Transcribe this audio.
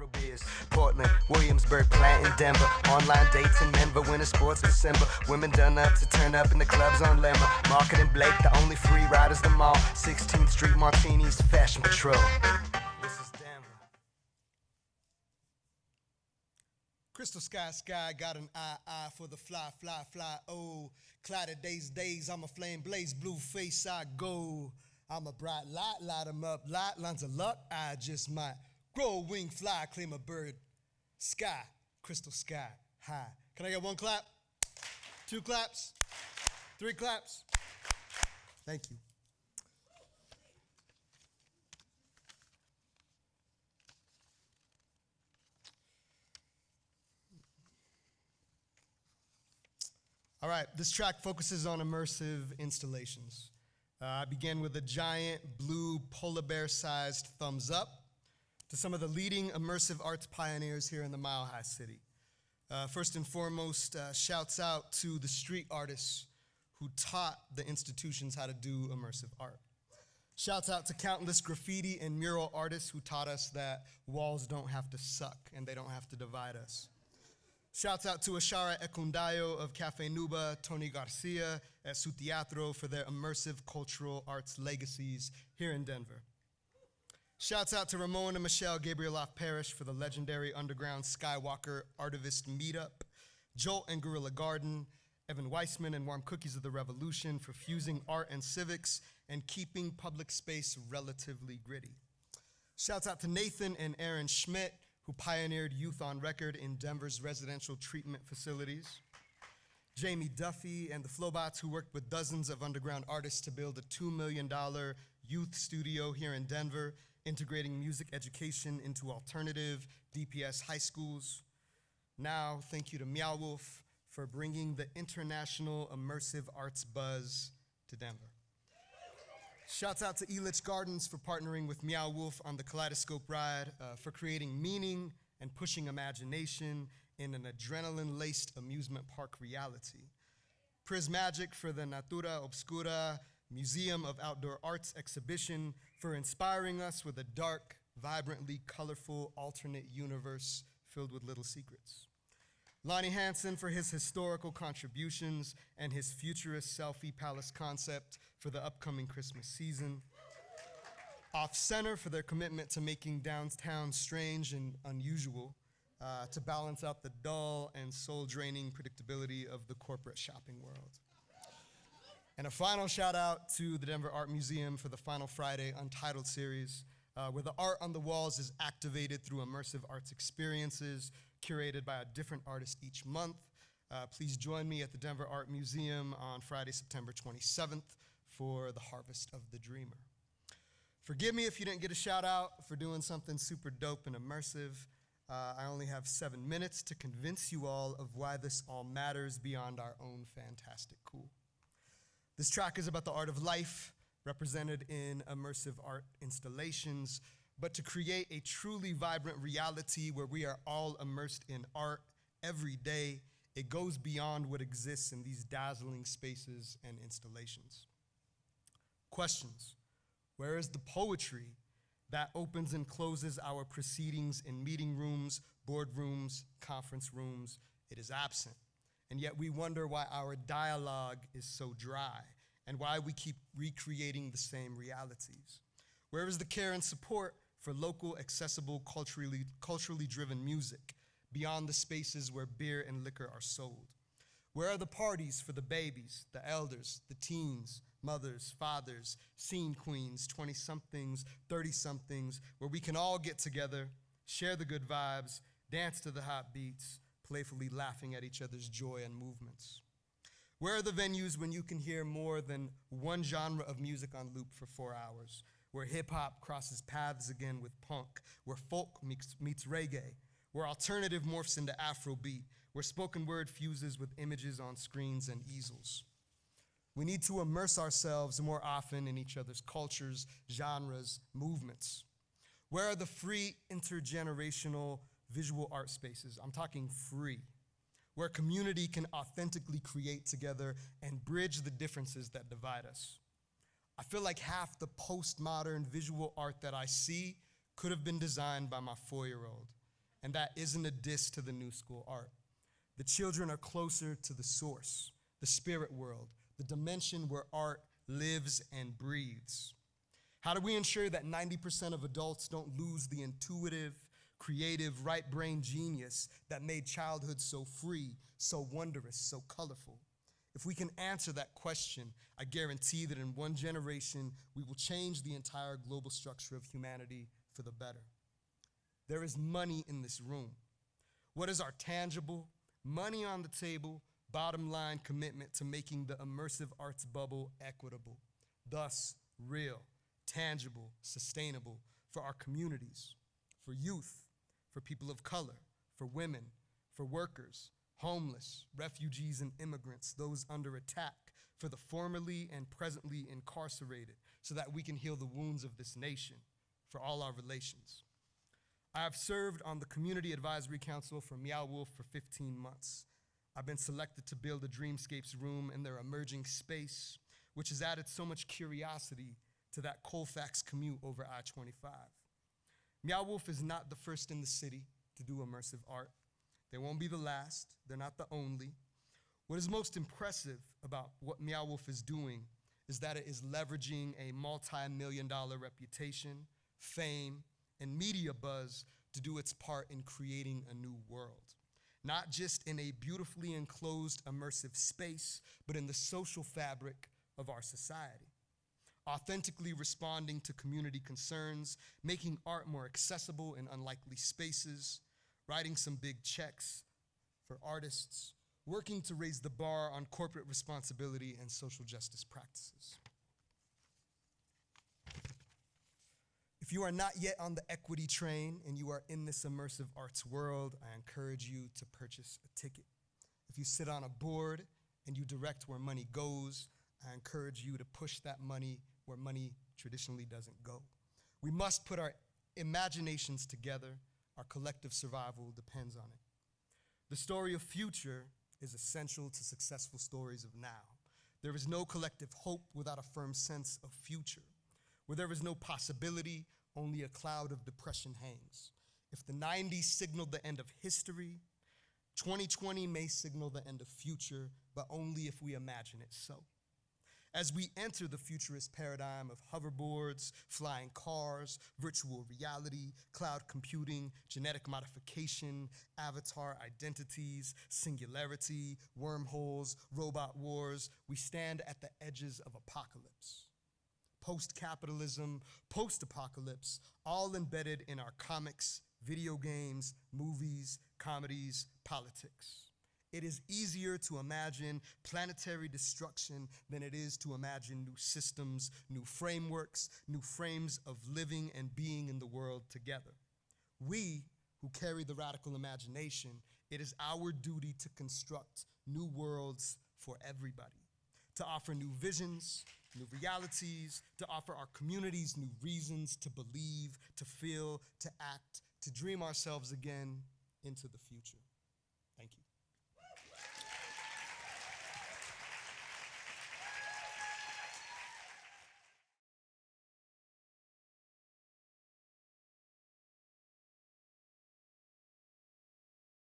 Afro beers, Portland, Williamsburg, Planting, Denver. Online dates in Denver, winter sports December. Women done up to turn up in the clubs on Lemmer. Market and Blake, the only free riders the mall. 16th Street Martinis, Fashion Patrol. This is Denver. Crystal sky, got an eye for the fly, oh. Clouded days, I'm a flame blaze, blue face, I go. I'm a bright light 'em up, light lines of luck, I just might grow a wing, fly, claim a bird. Sky, crystal sky, high. Can I get one clap? 2 claps? 3 claps? Thank you. All right, this track focuses on immersive installations. I began with a giant blue polar bear-sized thumbs up to some of the leading immersive arts pioneers here in the Mile High city. First and foremost, shouts out to the street artists who taught the institutions how to do immersive art. Shouts out to countless graffiti and mural artists who taught us that walls don't have to suck and they don't have to divide us. Shouts out to Ashara Ekundayo of Cafe Nuba, Tony Garcia at Su Teatro for their immersive cultural arts legacies here in Denver. Shouts out to Ramon and Michelle Gabrieloff Parrish for the legendary underground Skywalker Artivist Meetup, Jolt and Guerrilla Garden, Evan Weissman and Warm Cookies of the Revolution for fusing art and civics and keeping public space relatively gritty. Shouts out to Nathan and Aaron Schmidt, who pioneered Youth on Record in Denver's residential treatment facilities. Jamie Duffy and the Flowbots, who worked with dozens of underground artists to build a $2 million youth studio here in Denver, integrating music education into alternative DPS high schools. Now, thank you to Meow Wolf for bringing the international immersive arts buzz to Denver. Shouts out to Elitch Gardens for partnering with Meow Wolf on the Kaleidoscope ride, for creating meaning and pushing imagination in an adrenaline-laced amusement park reality. Prismagic for the Natura Obscura Museum of Outdoor Arts exhibition for inspiring us with a dark, vibrantly colorful alternate universe filled with little secrets. Lonnie Hansen for his historical contributions and his futurist selfie palace concept for the upcoming Christmas season. Off Center for their commitment to making downtown strange and unusual, to balance out the dull and soul-draining predictability of the corporate shopping world. And a final shout out to the Denver Art Museum for the Final Friday Untitled series, where the art on the walls is activated through immersive arts experiences curated by a different artist each month. Please join me at the Denver Art Museum on Friday, September 27th for the Harvest of the Dreamer. Forgive me if you didn't get a shout out for doing something super dope and immersive. I only have 7 minutes to convince you all of why this all matters beyond our own fantastic cool. This track is about the art of life, represented in immersive art installations, but to create a truly vibrant reality where we are all immersed in art every day, it goes beyond what exists in these dazzling spaces and installations. Questions. Where is the poetry that opens and closes our proceedings in meeting rooms, boardrooms, conference rooms? It is absent. And yet we wonder why our dialogue is so dry and why we keep recreating the same realities. Where is the care and support for local, accessible, culturally driven music beyond the spaces where beer and liquor are sold? Where are the parties for the babies, the elders, the teens, mothers, fathers, scene queens, 20-somethings, 30-somethings, where we can all get together, share the good vibes, dance to the hot beats, playfully laughing at each other's joy and movements? Where are the venues when you can hear more than one genre of music on loop for 4 hours? Where hip-hop crosses paths again with punk, where folk meets reggae, where alternative morphs into Afrobeat, where spoken word fuses with images on screens and easels? We need to immerse ourselves more often in each other's cultures, genres, movements. Where are the free intergenerational visual art spaces? I'm talking free, where community can authentically create together and bridge the differences that divide us. I feel like half the postmodern visual art that I see could have been designed by my 4-year-old. And that isn't a diss to the new school art. The children are closer to the source, the spirit world, the dimension where art lives and breathes. How do we ensure that 90% of adults don't lose the intuitive, creative, right-brain genius that made childhood so free, so wondrous, so colorful? If we can answer that question, I guarantee that in one generation, we will change the entire global structure of humanity for the better. There is money in this room. What is our tangible, money on the table, bottom line commitment to making the immersive arts bubble equitable, thus real, tangible, sustainable for our communities, for youth, for people of color, for women, for workers, homeless, refugees and immigrants, those under attack, for the formerly and presently incarcerated, so that we can heal the wounds of this nation, for all our relations. I have served on the Community Advisory Council for Meow Wolf for 15 months. I've been selected to build a Dreamscapes room in their emerging space, which has added so much curiosity to that Colfax commute over I-25. Meow Wolf is not the first in the city to do immersive art. They won't be the last. They're not the only. What is most impressive about what Meow Wolf is doing is that it is leveraging a multi-million-dollar reputation, fame, and media buzz to do its part in creating a new world. Not just in a beautifully enclosed immersive space, but in the social fabric of our society. Authentically responding to community concerns, making art more accessible in unlikely spaces, writing some big checks for artists, working to raise the bar on corporate responsibility and social justice practices. If you are not yet on the equity train and you are in this immersive arts world, I encourage you to purchase a ticket. If you sit on a board and you direct where money goes, I encourage you to push that money where money traditionally doesn't go. We must put our imaginations together. Our collective survival depends on it. The story of future is essential to successful stories of now. There is no collective hope without a firm sense of future. Where there is no possibility, only a cloud of depression hangs. If the 90s signaled the end of history, 2020 may signal the end of future, but only if we imagine it so. As we enter the futurist paradigm of hoverboards, flying cars, virtual reality, cloud computing, genetic modification, avatar identities, singularity, wormholes, robot wars, we stand at the edges of apocalypse. Post-capitalism, post-apocalypse, all embedded in our comics, video games, movies, comedies, politics. It is easier to imagine planetary destruction than it is to imagine new systems, new frameworks, new frames of living and being in the world together. We, who carry the radical imagination, it is our duty to construct new worlds for everybody, to offer new visions, new realities, to offer our communities new reasons to believe, to feel, to act, to dream ourselves again into the future.